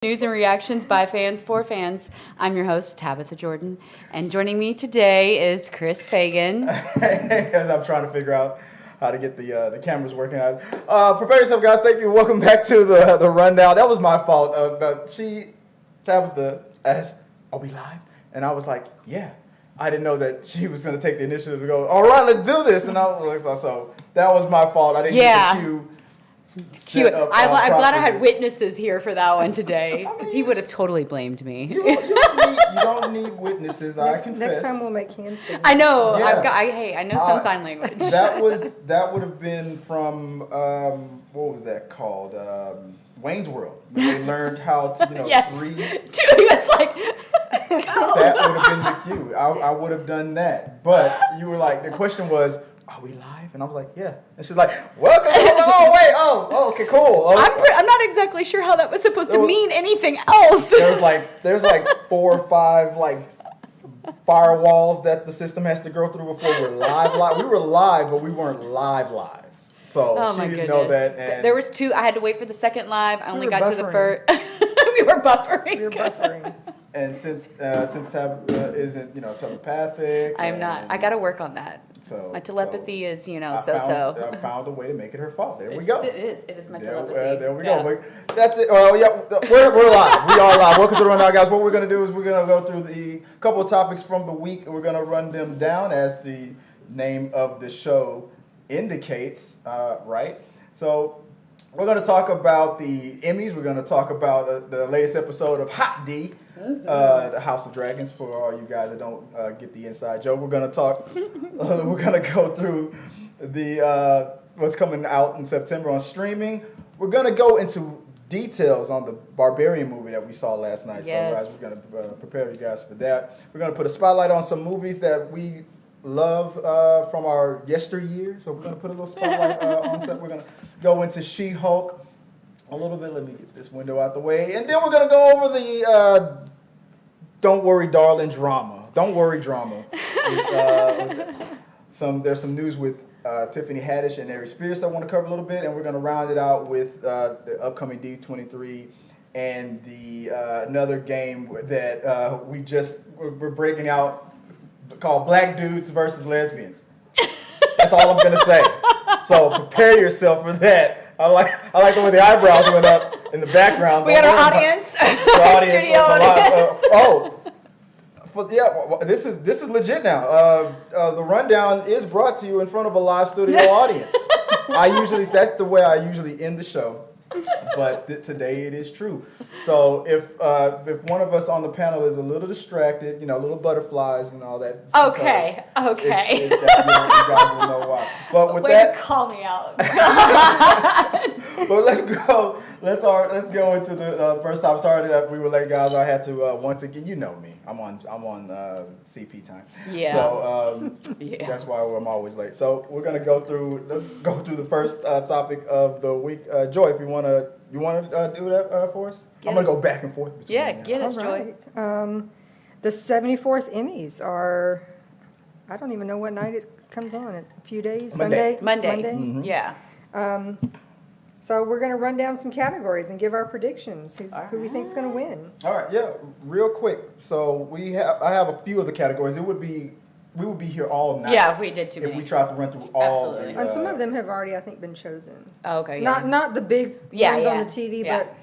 News and reactions by fans for fans. I'm your host, Tabitha Jordan, and joining me today is Chris Fagan. As I'm trying to figure out how to get the cameras working out. Prepare yourself, guys. Thank you. Welcome back to the rundown. That was my fault. Tabitha asked, "Are we live?" And I was like, "Yeah." I didn't know that she was going to take the initiative to go, "All right, let's do this." And I was like, so that was my fault. I didn't get the cue. Cute. I'm glad I had witnesses here for that one today, because he would have totally blamed me. You don't need witnesses. I confess. Next time we'll make hand signals. I know. Yeah. I know some sign language. That would have been from what was that called? Wayne's World. When they learned how to yes. read. Dude, he was like, go. That would have been the cue. I would have done that. But you were like, the question was, "Are we live?" And I was like, "Yeah." And she's like, "Welcome." Okay, cool. I'm not exactly sure how that was supposed to mean anything else. There's like 4 or 5 firewalls that the system has to go through before we're live. We were live, but we weren't live. So she didn't know that. And there was 2. I had to wait for the second live. I only got to the first. We were buffering. And since Tabitha isn't telepathic, I'm not. I got to work on that. So my telepathy is I found a way to make it her fault. There we go. It is my telepathy. There we go. But that's it. Oh yeah, we're live. We are live. Welcome to the rundown, guys. What we're gonna do is we're gonna go through the couple of topics from the week, and we're gonna run them down as the name of the show indicates. Right. So we're gonna talk about the Emmys. We're gonna talk about the latest episode of Hot D. The House of Dragons, for all you guys that don't get the inside joke. We're gonna talk. We're gonna go through the what's coming out in September on streaming. We're gonna go into details on the Barbarian movie that we saw last night. Yes. So, guys, we're gonna prepare you guys for that. We're gonna put a spotlight on some movies that we love from our yesteryear. So we're gonna put a little spotlight on set. We're gonna go into She-Hulk a little bit. Let me get this window out the way, and then we're gonna go over the Don't Worry, Darling drama. Don't worry, drama. There's some news with Tiffany Haddish and Ari Spears I want to cover a little bit, and we're gonna round it out with the upcoming D23 and the another game that we're breaking out called Black Dudes versus Lesbians. That's all I'm gonna say. So prepare yourself for that. I like the way the eyebrows went up in the background. We got our audience. Studio audience. This is legit now. The rundown is brought to you in front of a live studio audience. That's the way I usually end the show. But today it is true. So if one of us on the panel is a little distracted, little butterflies and all that. Okay. You guys will know why. But with that, call me out. But let's go. Let's go into the first topic. Sorry that we were late, guys. I had to once again. You know me. I'm on CP time. Yeah. So that's why I'm always late. So we're gonna go through. Let's go through the first topic of the week. Joy, if you wanna do that for us? I'm gonna go back and forth between. Yeah, get us, Joy. Right. The 74th Emmys are. I don't even know what night it comes on. In a few days. Monday. Mm-hmm. Yeah. So we're going to run down some categories and give our predictions. Who we think's going to win? All right, yeah, real quick. So I have a few of the categories. We would be here all night. Yeah, if we did too many. If we tried to run through all. Absolutely. And some of them have already, I think, been chosen. Oh, okay. Yeah. Not the big ones on the TV, yeah. but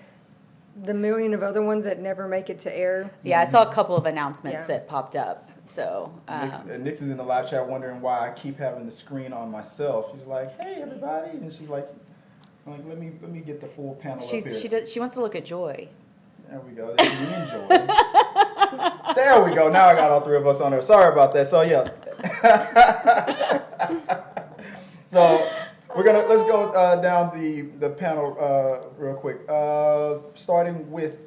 the million of other ones that never make it to air. Yeah, I saw a couple of announcements that popped up. So Nix is in the live chat wondering why I keep having the screen on myself. She's like, "Hey, everybody," and she's like, let me get the full panel up here. She wants to look at Joy. There we go. There's me and Joy. There we go. Now I got all 3 of us on there. Sorry about that. So yeah. So let's go down the panel real quick. Starting with.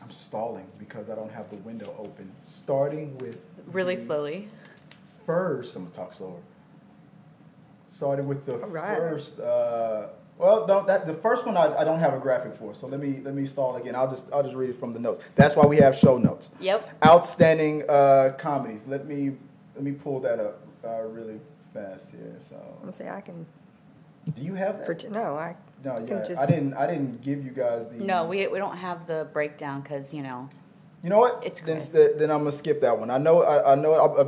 I'm stalling because I don't have the window open. Starting with really slowly. First, I'm gonna talk slower. Starting with the first. The first one I don't have a graphic for, so let me stall again. I'll just read it from the notes. That's why we have show notes. Yep. Outstanding comedies. Let me pull that up really fast here. So. Let's say I can. Do you have that? No, I No, can yeah, just- I didn't give you guys the. No, we don't have the breakdown because You know what? It's then, Chris. then I'm gonna skip that one. I know,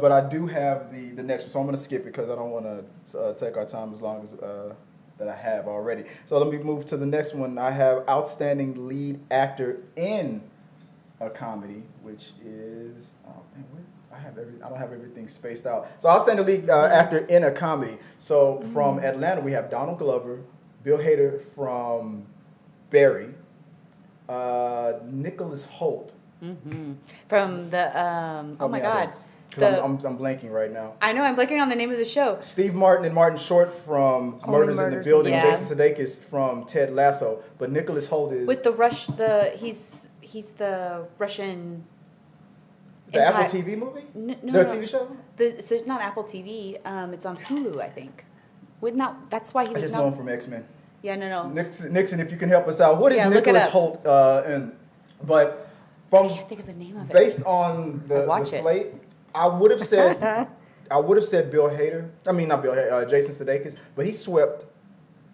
but I do have the next one, so I'm gonna skip it because I don't want to take our time as long as that I have already. So let me move to the next one. I have outstanding lead actor in a comedy, which is I don't have everything spaced out. So outstanding lead actor in a comedy. So from Atlanta, we have Donald Glover, Bill Hader from Barry, Nicholas Hoult. from the oh my God, Because I'm blanking right now. I know I'm blanking on the name of the show. Steve Martin and Martin Short from Only Murders in the Murders, Building. yeah. Jason Sudeikis from Ted Lasso. But Nicholas Hoult is With he's the Russian. the Apple Empire- TV movie. No, The no. TV show. So it's not Apple TV. It's on Hulu, I think. That's why he I was just not. know him from X-Men. Yeah, no. Nixon, if you can help us out, what is Yeah, look it Nicholas up. Hoult in? But I from can't think of the name of it. based on I'd the watch it. slate, I would have said Bill Hader. I mean, not Bill Hader, Jason Sudeikis. But he swept.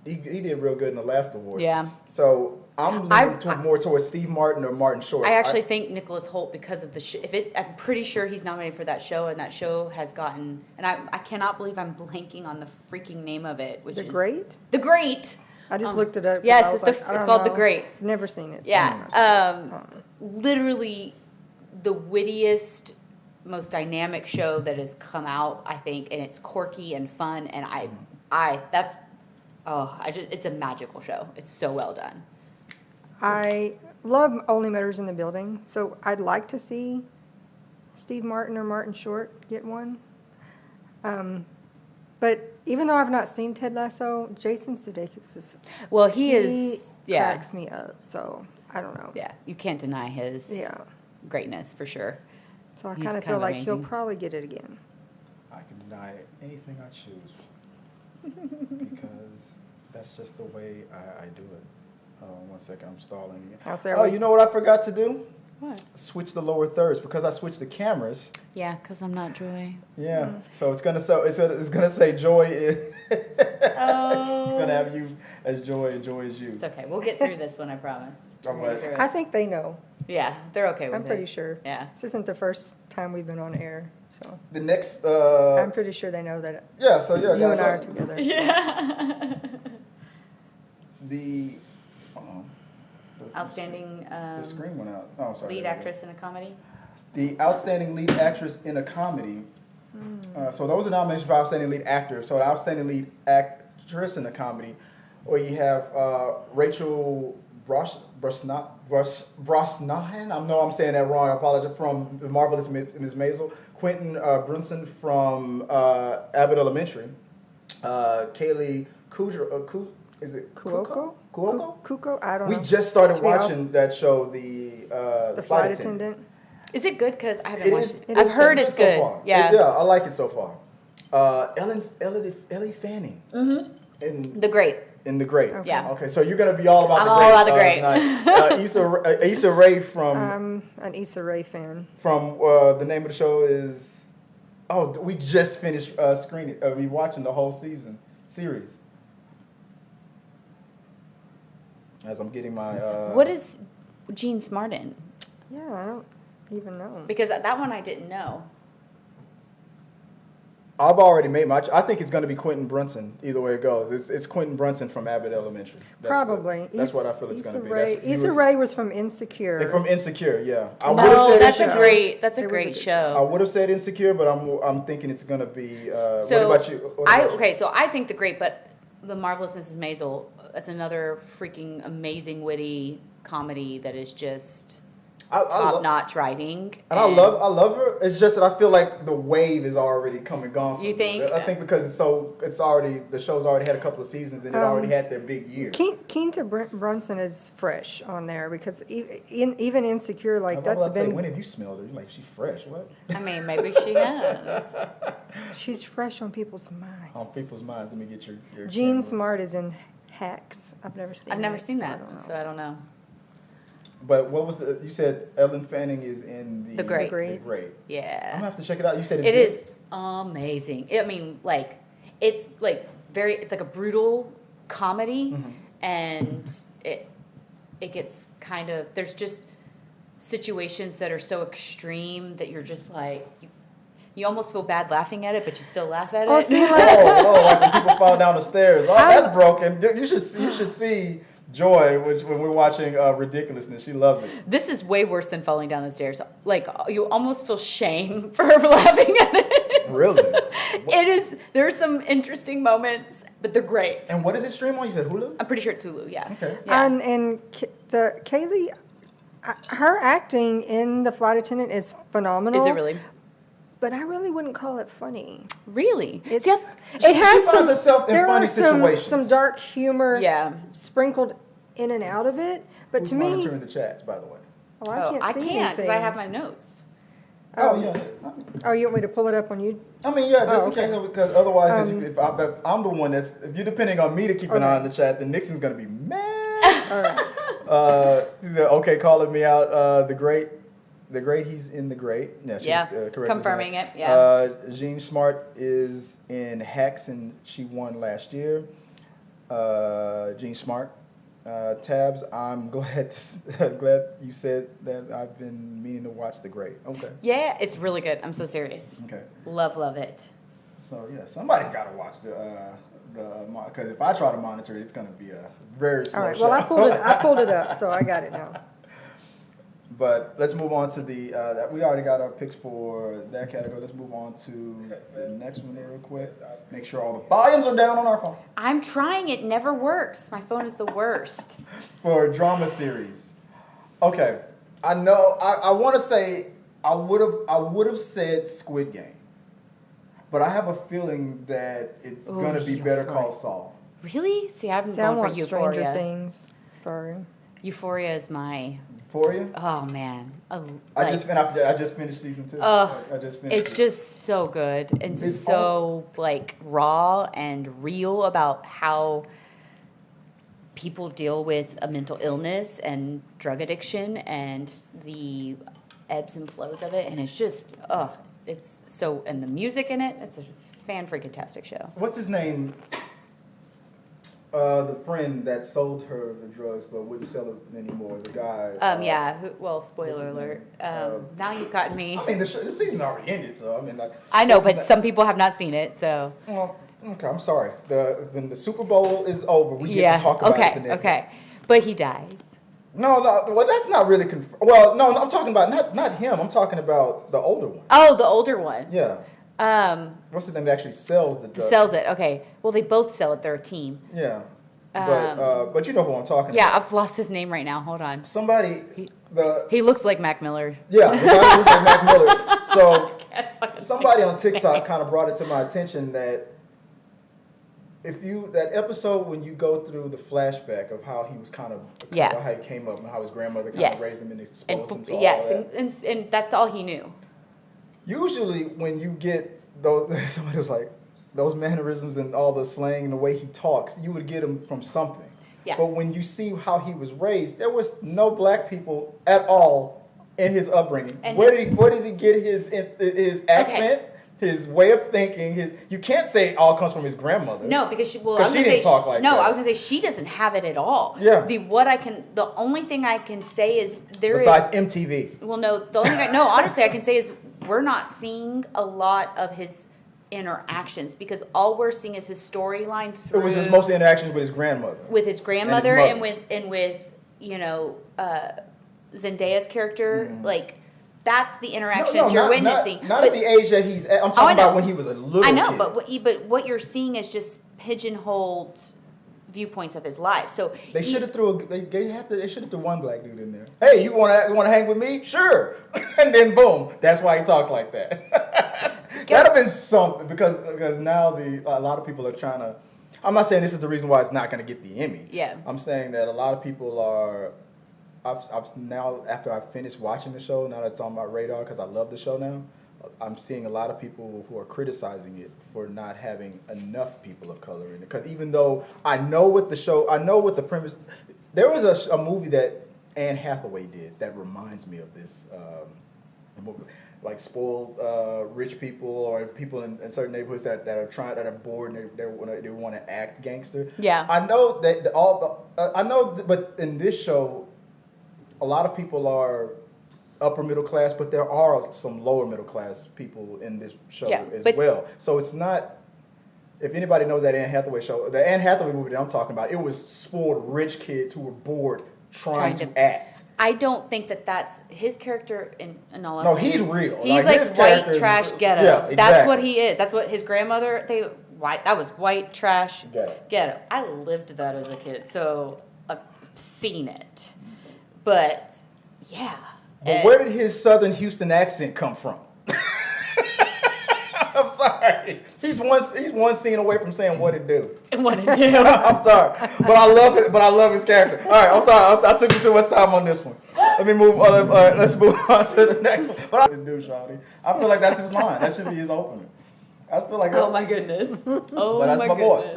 He did real good in the last award. Yeah. So I'm leaning more towards Steve Martin or Martin Short. I actually think Nicholas Hoult because of the I'm pretty sure he's nominated for that show, and that show has gotten. And I cannot believe I'm blanking on the freaking name of it, which The is Great? The Great. I just looked it up. 'cause yes, I was it's like, I don't called The know. Great. Never seen it. so Yeah. I'm not sure. Literally the wittiest, most dynamic show that has come out, I think, and it's quirky and fun, and it's a magical show. It's so well done. I love Only Murders in the Building, so I'd like to see Steve Martin or Martin Short get one. But even though I've not seen Ted Lasso, Jason Sudeikis Well, he is, yeah, cracks me up. So I don't know. yeah. You can't deny his greatness for sure. So I He's kind of kind feel of like he'll amazing. probably get it again. I can deny anything I choose because that's just the way I do it. 1 second, I'm stalling again. I'll say, Oh, you know what I forgot to do? What? Switch the lower thirds because I switched the cameras. Yeah, because I'm not Joy. Yeah, so it's gonna say Joy is. Oh. It's gonna have you as Joy and Joy as you. It's okay. We'll get through this one, I promise. All We'll get right. through it. I think they know. Yeah, they're okay with it. I'm pretty sure. Yeah. This isn't the first time we've been on air, so The next. I'm pretty sure they know that Yeah. So yeah, you guys. and I are together. Yeah. The. Outstanding The screen went out. Oh, sorry. lead actress in a comedy. The outstanding lead actress in a comedy. So those are nominations for outstanding lead actor. So the outstanding lead actress in a comedy, or you have Rachel Brosnahan. I know I'm saying that wrong. I apologize. From The Marvelous Ms. Maisel. Quentin Brunson from Abbott Elementary. Kaylee Kudrow. Is it Cuoco? Cuoco? Cuoco? I don't know. We just started To be honest, watching that show, the Flight Attendant. Is it good? Because I haven't It watched is- it. I've heard good it's so good. far. Yeah. Yeah, I like it so far. Ellie Fanning. Mm-hmm. The Great. In The Great. Okay. Yeah. Okay, so you're gonna be all about I'm The all Great. about The Great. tonight. Issa Rae from I'm an Issa Rae fan. the name of the show is. Oh, we just finished screening. We watching the whole series. As I'm getting my. What is Gene Smart in? Yeah, I don't even know. Because that one I didn't know. I've already made my. I think it's going to be Quentin Brunson. Either way it goes, it's Quentin Brunson from Abbott Elementary. Probably. That's what I feel it's going to be. Issa Rae was from Insecure. From Insecure, yeah. I Oh, would have said that's Insecure. a great. That's a It was a great good show. I would have said Insecure, but I'm thinking it's going to be. So what about you? What about you? Okay, so I think The Great, but The Marvelous Mrs. Maisel. That's another freaking amazing, witty comedy that is just top-notch writing. And I love her. It's just that I feel like the wave is already come and gone. You think? I think because the show's already had a couple of seasons and it already had their big year. Keenta Brunson is fresh on there because even Insecure, like I was that's about to say, been. when have you smelled her? You're like, she's fresh. What? I mean, maybe she has. She's fresh on people's minds. On people's minds. Let me get your Gene camera. Smart is in Hacks. I've never seen. I've never it, seen so I that, don't know. so I don't know. But what was you said Ellen Fanning is in The Great. The Great. I'm Yeah. gonna have to check it out. You said It is amazing. I mean, like it's like it's like a brutal comedy, and it gets kind of, there's just situations that are so extreme that you're just like, you almost feel bad laughing at it, but you still laugh at it. See, like when people fall down the stairs. Oh, that's broken. You should see Joy, when we're watching Ridiculousness. She loves it. This is way worse than falling down the stairs. Like, you almost feel shame for laughing at it. Really? It is. There are some interesting moments, but they're great. And what does it stream on? You said Hulu? I'm pretty sure it's Hulu, yeah. Okay. Yeah. And Kaylee, her acting in The Flight Attendant is phenomenal. Is it really? But I really wouldn't call it funny. Really? It She has finds herself in there funny are situations. some dark humor Yeah. sprinkled in and out of it. But Who's to me, monitoring the chats, by the way? I see can't because anything. I have my notes. Oh, yeah. Oh, you want me to pull it up on you? I mean, yeah, just okay. in case, because otherwise, if I'm the one if you're depending on me to keep an eye on the chat, then Nixon's going to be mad. All right. She said, okay, calling me out. The great, he's in The Great. Yeah, correct. Confirming it, yeah. Jean Smart is in Hacks, and she won last year. Jean Smart. Tabs, I'm glad you said that. I've been meaning to watch The Great. Okay. Yeah, it's really good. I'm so serious. Okay. Love it. So yeah, somebody's got to watch because if I try to monitor it, it's going to be a very slow All right. show. Well, I pulled it up, so I got it now. But let's move on to the we already got our picks for that category. Let's move on to the next one real quick. Make sure all the volumes are down on our phone. I'm trying. It never works. My phone is the worst. For a drama series. Okay. I know I want to say I would have said Squid Game. But I have a feeling that it's going to be Better Call Saul. Really? See, I've been I going want for Stranger Euphoria. Things. Sorry. Euphoria is my... Euphoria? Oh, man. I just finished season 2. I just finished It's just so good and It's so, like, raw and real about how people deal with a mental illness and drug addiction and the ebbs and flows of it. And it's just, it's so... And the music in it, it's a fan-freaking-tastic show. What's his name? The friend that sold her the drugs but wouldn't sell it anymore. The guy. Spoiler alert. Now you've gotten me. I mean, the season already ended, so I mean, like. I know, but some people have not seen it, so. Well, okay, I'm sorry. When the Super Bowl is over, we get to talk about it the next week. But he dies. No, well, that's not really confirmed. Well, no, I'm talking about not him. I'm talking about the older one. Oh, the older one. Yeah. What's the name that actually sells the drugs? Sells it. Okay. Well, they both sell it. They're a team. Yeah. But you know who I'm talking Yeah, about. I've lost his name right now. Hold on. Somebody. He looks like Mac Miller. Yeah, the guy looks like Mac Miller. So somebody on TikTok kind of brought it to my attention that that episode when you go through the flashback of how he was kind of how he came up and how his grandmother kind of raised him and exposed him to all that. And that's all he knew. Usually when you get those, somebody was like, those mannerisms and all the slang and the way he talks, you would get him from something. Yeah. But when you see how he was raised, there was no black people at all in his upbringing. And where does he get his accent, his way of thinking? You can't say it all comes from his grandmother. No, because she didn't talk like that. No, I was gonna say she doesn't have it at all. Yeah. The only thing I can say is besides MTV. Well, no, the only thing honestly I can say is we're not seeing a lot of his interactions because all we're seeing is his storyline through. It was his most interactions with his grandmother. With his grandmother and with Zendaya's character, like that's the interactions you're witnessing. Not at the age that he's at. I'm talking about when he was a little I know, kid. but what you're seeing is just pigeonholed viewpoints of his life. So they should have threw one black dude in there. Hey, you want to hang with me? Sure. And then boom, that's why he talks like that. That'd have been something because now a lot of people are trying to. I'm not saying this is the reason why it's not going to get the Emmy. Yeah. I'm saying that a lot of people are. I've now after I finished watching the show, now that it's on my radar because I love the show now. I'm seeing a lot of people who are criticizing it for not having enough people of color in it. Because even though I know what the premise. There was a movie that Anne Hathaway did that reminds me of this. like spoiled rich people or people in certain neighborhoods that are bored and they want to act gangster. Yeah. I know that but in this show, a lot of people are upper middle class, but there are some lower middle class people in this show as well. So it's not. If anybody knows that Anne Hathaway show, the Anne Hathaway movie that I'm talking about, it was spoiled rich kids who were bored trying to act. I don't think that's his character in all honesty. No, he's real. He's like white trash ghetto. Yeah, exactly. That's what he is. That's what his grandmother, that was white trash ghetto. I lived that as a kid, so I've seen it. But, yeah. But where did his Southern Houston accent come from? I'm sorry. He's one scene away from saying what it do. What it do. I'm sorry, but I love it. But I love his character. All right, I'm sorry. I took you too much time on this one. Let me move. All right, let's move on to the next one. But I do, Shawty. I feel like that's his line. That should be his opener. I feel like. Oh my goodness. Oh but that's my boy.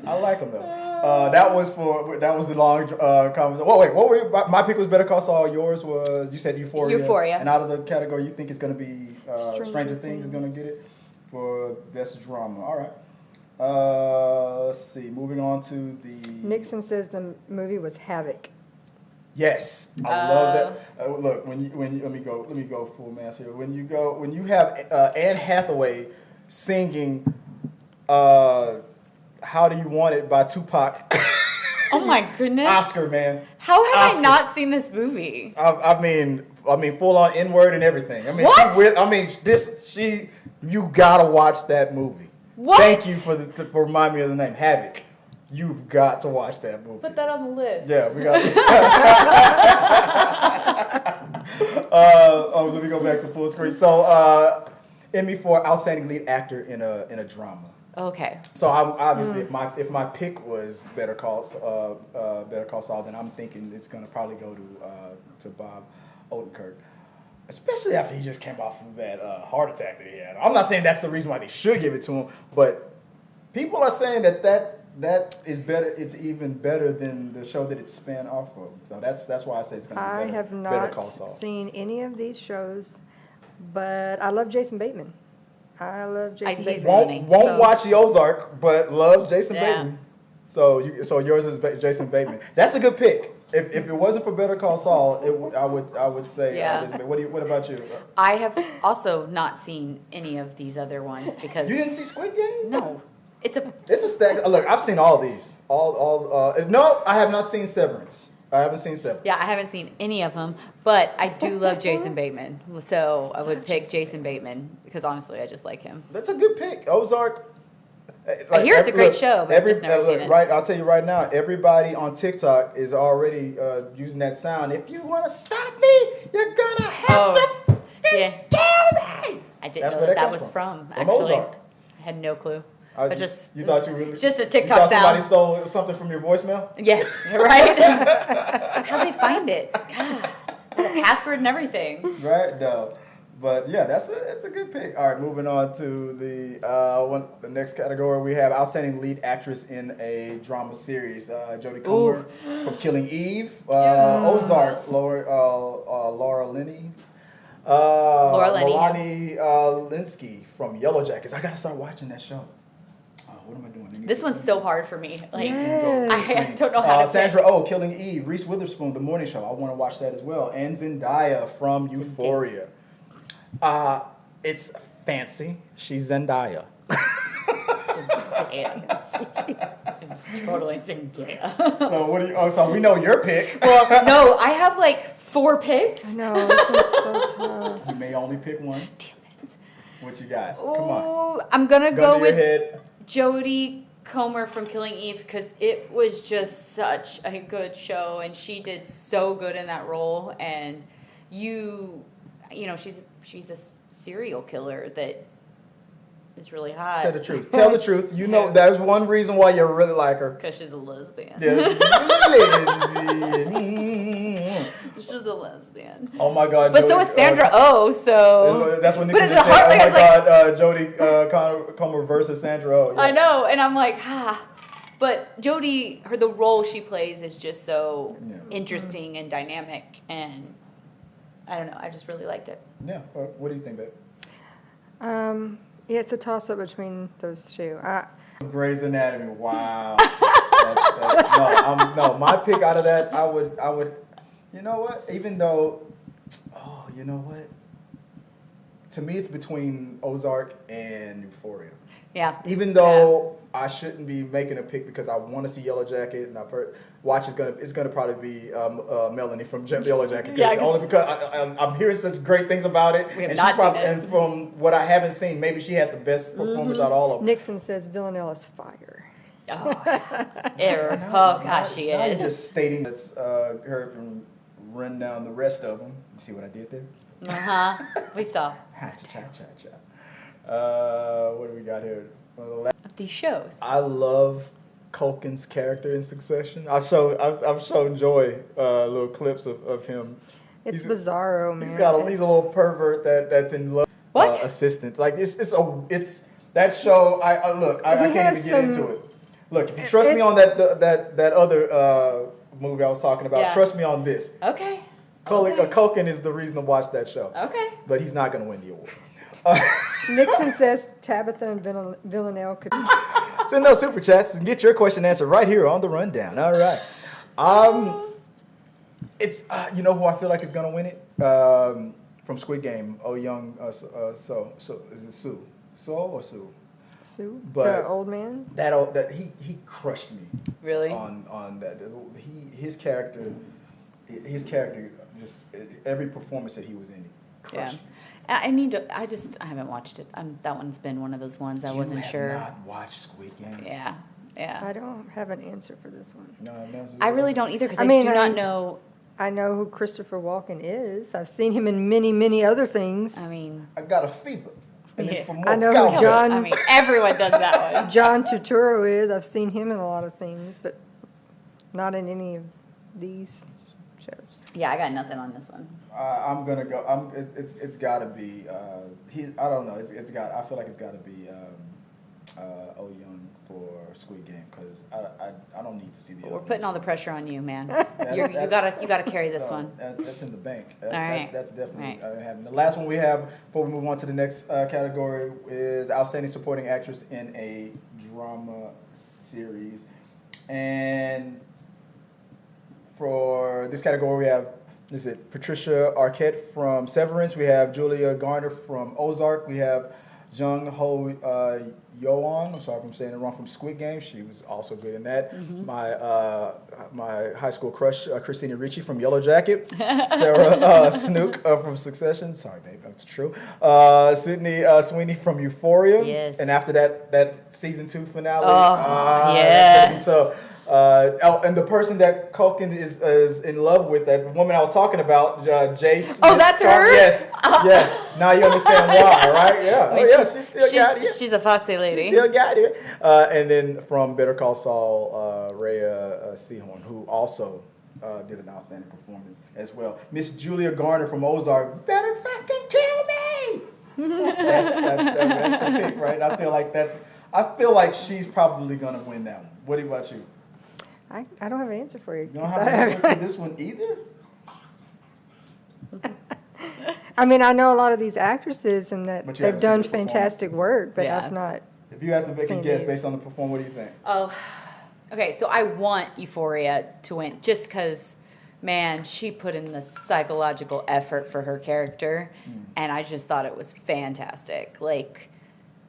I like him though. That was the long conversation. Wait, what were my pick was Better Call Saul. Yours was, you said Euphoria. Euphoria. And out of the category, you think it's going to be Stranger Things is going to get it for best drama. All right. Let's see. Moving on to the. Nixon says the movie was Havoc. Yes, I love that. Look, when let me go full mass here. When you have Anne Hathaway singing "How Do You Want It" by Tupac. Oh my goodness. Oscar, man. How have I not seen this movie? I mean, full on N-word and everything. I mean, what? You gotta watch that movie. What? Thank you for reminding me of the name, Havoc. You've got to watch that movie. Put that on the list. Yeah, we got. Let me go back to full screen. So, Emmy for Outstanding Lead Actor in a Drama. Okay. So obviously, if my pick was Better Call Saul, then I'm thinking it's gonna probably go to Bob Odenkirk, especially after he just came off of that heart attack that he had. I'm not saying that's the reason why they should give it to him, but people are saying that is better. It's even better than the show that it span off of. So that's why I say it's gonna be better. I have Better Call not Saul. seen any of these shows, but I love Jason Bateman. I love Jason Bateman. Won't watch the Ozark, but love Jason Bateman. So yours is Jason Bateman. That's a good pick. If it wasn't for Better Call Saul, I would say. What about you? I have also not seen any of these other ones because You didn't see Squid Game? No, it's a stack. Look, I've seen all these. No, I have not seen Severance. I haven't seen Severance. Yeah, I haven't seen any of them, but I do love Jason Bateman, so I would pick Jason Bateman because honestly, I just like him. That's a good pick. Ozark. I hear it's a great show, but I've just never seen it. Right, I'll tell you right now, everybody on TikTok is already using that sound. If you want to stop me, you're gonna have to kill me. I didn't know what that was from. Actually, Ozark. I had no clue. It's just a TikTok sound. Somebody stole something from your voicemail? Yes, right? How'd they find it? God, the password and everything. Right, no. But yeah, it's a good pick. All right, moving on to the next category. We have Outstanding Lead Actress in a Drama Series. Jodie Comer from Killing Eve. Ozark, Laura Linney. Milani Linsky from Yellow Jackets. I gotta start watching that show. What am I doing? This one's so hard for me. Like, yes. I don't know how to Sandra Oh, Killing Eve. Reese Witherspoon, The Morning Show. I want to watch that as well. And Zendaya from Euphoria. It's fancy. She's Zendaya. It's totally Zendaya. So what do you? Oh, so we know your pick. Well, no, I have like 4 picks. I know, this one's so tough. You may only pick one. Damn it. What you got? Come on. I'm gonna go with head. Jodie Comer from Killing Eve because it was just such a good show and she did so good in that role. And you know, she's a serial killer that is really hot. Tell the truth. Tell the truth. You know, there's one reason why you really like her. Because she's a lesbian. She's a lesbian. Oh my God. But so is Sandra Oh, so. That's when Nixon said, oh my God, Jodie Comer versus Sandra Oh. Yeah. I know, and I'm like, But Jodie, the role she plays is just so interesting and dynamic, and I don't know. I just really liked it. Yeah. What do you think, babe? Yeah, it's a toss-up between those two. Grey's Anatomy. Wow. No, my pick out of that, I would. You know what? Even though, you know what? To me, it's between Ozark and Euphoria. Yeah. Even though I shouldn't be making a pick because I want to see Yellow Jacket, and I've heard it's gonna probably be Melanie from Yellow Jacket. Yeah, only because I'm hearing such great things about it. We have and not seen it. And from what I haven't seen, maybe she had the best performance out of all of them. Nixon says Villanella's fire. Error. Oh gosh, she I'm is. just stating that's her and run down the rest of them. You see what I did there? We saw What do we got here? these shows. I love Culkin's character in Succession. I've shown Joy little clips of him. It's bizarro, man. He's a little pervert that's in love. What? Assistant. Like it's that show. I can't even get into it. Look, if you trust me on that other movie I was talking about, trust me on this. Okay. Culkin is the reason to watch that show. Okay. But he's not going to win the award. Nixon says Tabitha and Villanelle could. Send those super chats and get your question answered right here on the rundown. All right. It's you know who I feel like is going to win it from Squid Game. Oh, young. So is it Sue? Saul or Sue? Sue, But the old man. That he crushed me. Really? On that. His character just every performance that he was in, he crushed me. I haven't watched it. That one's been one of those ones I wasn't sure. You have not watched Squid Game? Yeah. I don't have an answer for this one. No, I've never seen I it. really don't either because I do not know. I know who Christopher Walken is. I've seen him in many, many other things. I mean, I got a fever. And it's for more I know who cowbell. John. I mean, everyone does that one. John Turturro is. I've seen him in a lot of things, but not in any of these shows. Yeah, I got nothing on this one. I'm gonna go. It's got to be. I don't know. I feel like it's got to be. Oh Young for Squid Game because I don't need to see the. We're other putting all ones. the pressure on you, man. You gotta carry this one. That's in the bank. Right. That's definitely Right. happening. The last one we have before we move on to the next category is Outstanding Supporting Actress in a Drama Series, and for this category we have. Is it Patricia Arquette from Severance? We have Julia Garner from Ozark. We have Jung Ho Yoon. I'm sorry if I'm saying it wrong. From Squid Game, she was also good in that. Mm-hmm. My high school crush, Christina Ricci from Yellow Jacket. Sarah Snook from Succession. Sorry, babe, that's true. Sydney Sweeney from Euphoria. Yes. And after that season 2 finale. Oh, yes. So. And the person that Culkin is in love with, that woman I was talking about, Jay Smith. Oh, that's her? Yes. Now you understand why, right? Yeah. I mean, she's still got it. She's a foxy lady. She still got it. And then from Better Call Saul, Rhea Seehorn, who also did an outstanding performance as well. Miss Julia Garner from Ozark, better fucking kill me. That's the pick, right? I feel like she's probably gonna win that one. What about you? I don't have an answer for you. You don't have an answer for this one either? I mean, I know a lot of these actresses and that But you they've haven't done seen the fantastic work, but Yeah. I've not. If you have to make a Same guess days. based on the performance, what do you think? Oh, okay. So I want Euphoria to win just because, man, she put in the psychological effort for her character, and I just thought it was fantastic. Like,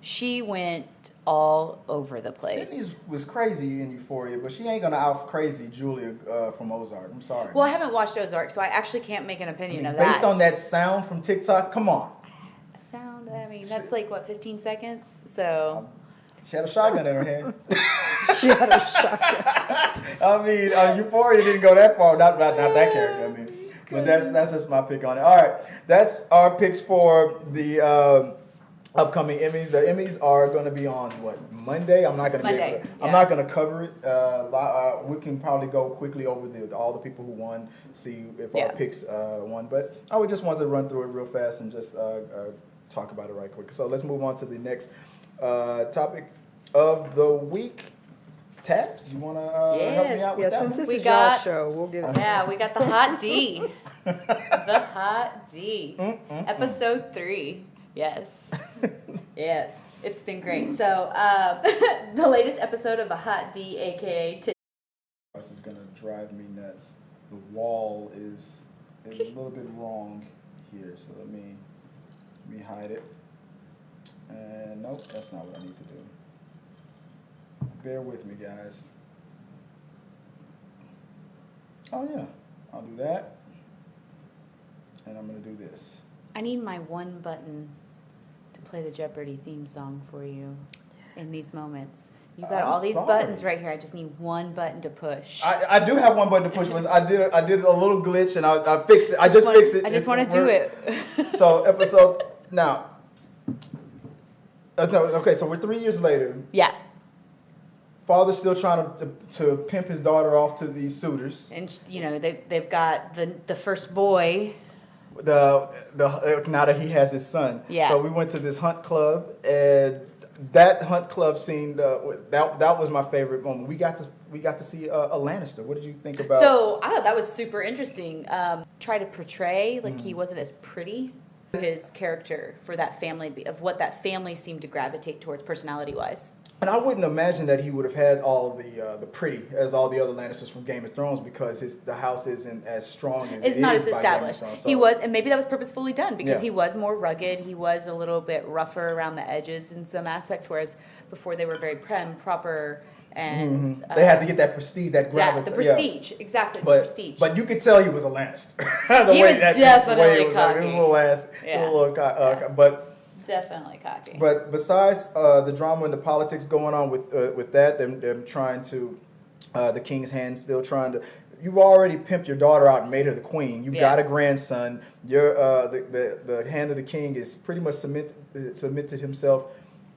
she went all over the place. Sydney was crazy in Euphoria, but she ain't gonna out crazy Julia from Ozark. I'm sorry. Well, I haven't watched Ozark, so I actually can't make an opinion of that. Based on that sound from TikTok, come on. Sound, I mean, that's like, what, 15 seconds? So. She had a shotgun in her hand. She had a shotgun. I mean, Euphoria didn't go that far. Not that character. I mean, but that's just my pick on it. All right, that's our picks for the upcoming Emmys. The Emmys are going to be on Monday. I'm not going to I'm not going to cover it. We can probably go quickly over all the people who won, see if our picks won. But I would just want to run through it real fast and just talk about it right quick. So let's move on to the next topic of the week. Tabs, you want to help me Yes. out Yeah, with that since one? this We is got- y'all's show, we'll give it. Yeah, we got the hot D. The hot D. Episode 3. Yes. Yes. It's been great. So, the latest episode of the hot D, aka This is going to drive me nuts. The wall is a little bit wrong here, so let me hide it. And nope, that's not what I need to do. Bear with me, guys. Oh yeah, I'll do that. And I'm gonna do this. I need my one button to play the Jeopardy theme song for you in these moments. You got I'm all these sorry. buttons right here. I just need one button to push. I do have one button to push. I did a little glitch and I fixed it. I just fixed it. I just It's want to do work. it. So episode now. Okay, so we're 3 years later. Yeah. Father's still trying to pimp his daughter off to these suitors. And you know they've got the first boy. The now that he has his son. Yeah. So we went to this hunt club, and that hunt club scene that was my favorite moment. We got to see a Lannister. What did you think about? So I thought that was super interesting. Try to portray like he wasn't as pretty. His character for that family of what that family seemed to gravitate towards personality wise. And I wouldn't imagine that he would have had all the pretty as all the other Lannisters from Game of Thrones because the house isn't as strong as It's it not is as by Game of established. Thrones, He so- was, and maybe that was purposefully done because Yeah. he was more rugged. He was a little bit rougher around the edges in some aspects, whereas before they were very proper, and They had to get that prestige, that yeah, gravitas. the prestige, exactly, the But, prestige. but you could tell he was a Lannister. He was definitely it was cocky. a little ass. Yeah. A little Yeah. But Definitely cocky. But besides the drama and the politics going on with that, them trying to, the king's hand still trying to. You've already pimped your daughter out and made her the queen. You got a grandson. Your the hand of the king is pretty much submitted himself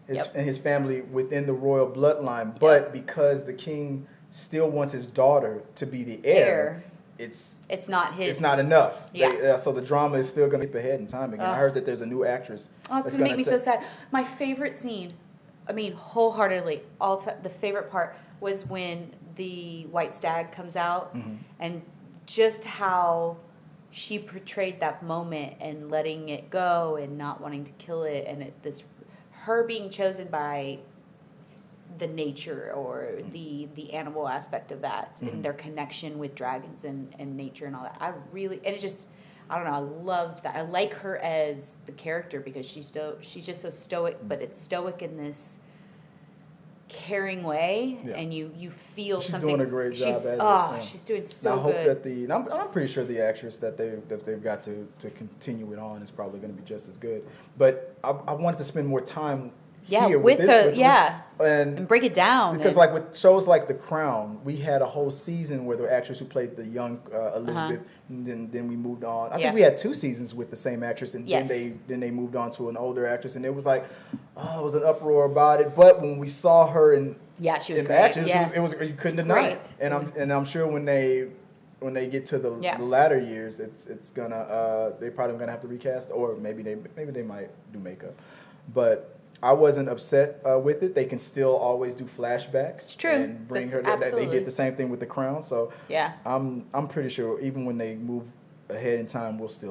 and his family within the royal bloodline. But because the king still wants his daughter to be the heir. It's not his. It's not enough. Yeah. So the drama is still going to keep ahead in time again. I heard that there's a new actress. Oh, it's going to make me so sad. My favorite scene, I mean, wholeheartedly, the favorite part was when the white stag comes out and just how she portrayed that moment and letting it go and not wanting to kill it and her being chosen by the nature or the animal aspect of that and their connection with dragons and nature and all that. I don't know, I loved that. I like her as the character because she's just so stoic, but it's stoic in this caring way and you feel she's something. Doing a great job she's doing so I hope good. that I'm pretty sure the actress that they've got to continue it on is probably going to be just as good. But I wanted to spend more time here with and break it down. Because like with shows like The Crown, we had a whole season where the actress who played the young Elizabeth, and then we moved on. I think we had 2 seasons with the same actress, and then they moved on to an older actress, and it was like, it was an uproar about it. But when we saw her she was in great. action, it was you couldn't deny it. Great. And I'm sure when they get to the latter years, it's gonna they're probably gonna have to recast, or maybe they might do makeup, but. I wasn't upset with it. They can still always do flashbacks. It's true. And bring her. They did the same thing with The Crown. So I'm pretty sure even when they move ahead in time, we'll see.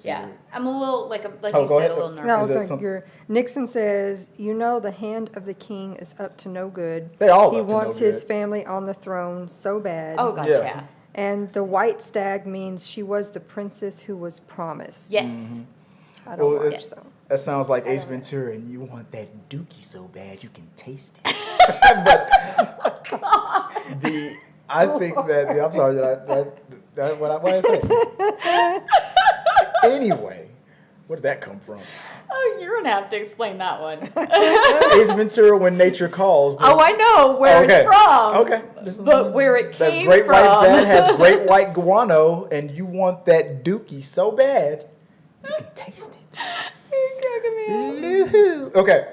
Yeah, I'm a little like you go said, ahead. a little nervous. No, I was like, Nixon says, the hand of the king is up to no good. They all He up to no wants his good. family on the throne so bad. Oh gosh, Yeah. yeah. And the white stag means she was the princess who was promised. Yes. I don't watch, Yes. so. That sounds like Ace Ventura, and you want that dookie so bad you can taste it. I think that I'm sorry that what I said. Anyway, where did that come from? Oh, you're gonna have to explain that one. Ace Ventura, When Nature Calls. Oh, I know where it's from. Okay. But where it That came great from. white bat has great white guano, and you want that dookie so bad you can taste it. You're cracking me up. Loo-hoo. Okay.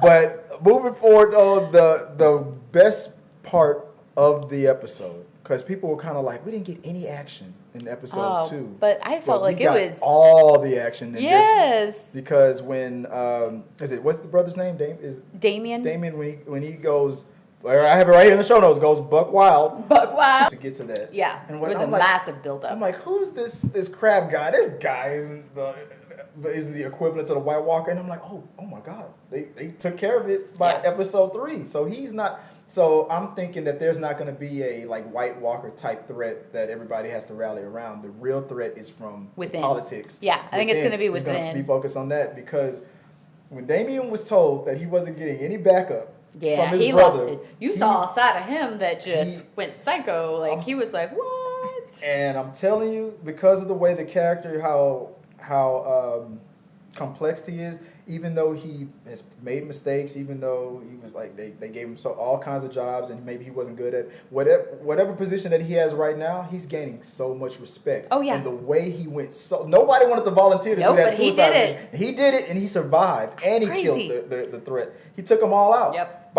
But moving forward, the best part of the episode, because people were kind of like, we didn't get any action in episode 2. But I felt like we it got was all the action in this yes. one. Because when what's the brother's name? Damien. Damien when he goes Where I have it right here in the show notes, goes buck wild. Buck wild. To get to that. Yeah, And it when was a I'm like- massive buildup. I'm like, who's this crab guy? This guy isn't the equivalent to the White Walker. And I'm like, oh my God. They took care of it by episode 3. So he's not. So I'm thinking that there's not going to be a like White Walker type threat that everybody has to rally around. The real threat is from Within. politics. Yeah, I think it's going to be He's within. going to be focused on that because when Damien was told that he wasn't getting any backup Yeah, from his he brother, lost it. You saw a side of him that just he- went psycho. Like, he was like, what? And I'm telling you, because of the way the character, how complex he is, even though he has made mistakes, even though he was like they gave him all kinds of jobs and maybe he wasn't good at whatever position that he has right now, he's gaining so much respect. Oh, yeah. And the way he went, nobody wanted to volunteer to do that but he suicide did it. mission. He did it and he survived and he crazy. killed the threat. He took them all out. Yep.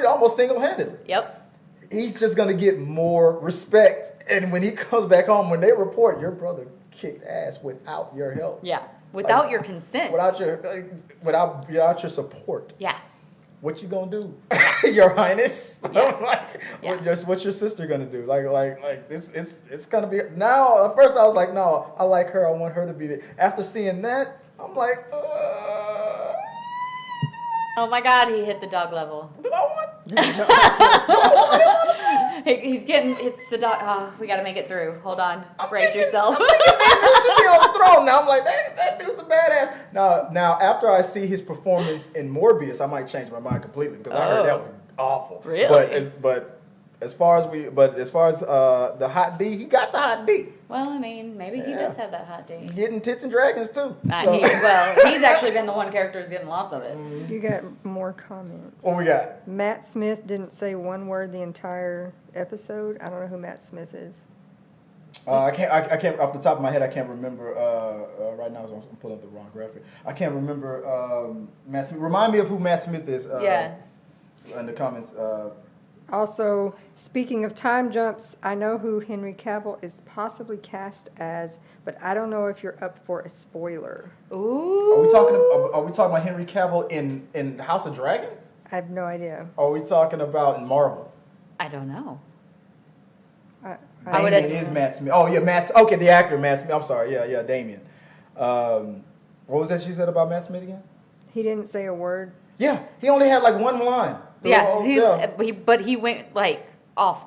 Almost single-handedly. Yep. He's just going to get more respect. And when he comes back home, when they report, your brother kicked ass without your help. Yeah. Without Like, your consent. Without your support. Yeah. What you going to do? Your Highness? Yeah. What's your sister going to do? Like this it's going to be now at first I was like, no, I like her. I want her to be there. After seeing that, I'm like, Oh my God, he hit the dog level. do I want It's the dog. We got to make it through. Hold on. Brace yourself. That should be on the throne. Now I'm like, that dude's a badass. Now after I see his performance in Morbius, I might change my mind completely because I heard that was awful. Really? But as far as the hot D, he got the hot D. Well, I mean, maybe he does have that hot D. Getting tits and dragons too. He's actually been the one character who's getting lots of it. You got more comments. What we got? Matt Smith didn't say one word the entire episode. I don't know who Matt Smith is. I can't off the top of my head. I can't remember right now. I'm pulling up the wrong graphic. I can't remember Matt Smith. Remind me of who Matt Smith is. In the comments. Also, speaking of time jumps, I know who Henry Cavill is possibly cast as, but I don't know if you're up for a spoiler. Ooh. Are we talking about Henry Cavill in House of Dragons? I have no idea. Or are we talking about in Marvel? I don't know. I would Damien is Matt Smith. Oh yeah, Okay, the actor Matt Smith. I'm sorry. Yeah, Damien. What was that she said about Matt Smith again? He didn't say a word. Yeah, he only had like one line. Yeah, but he went like off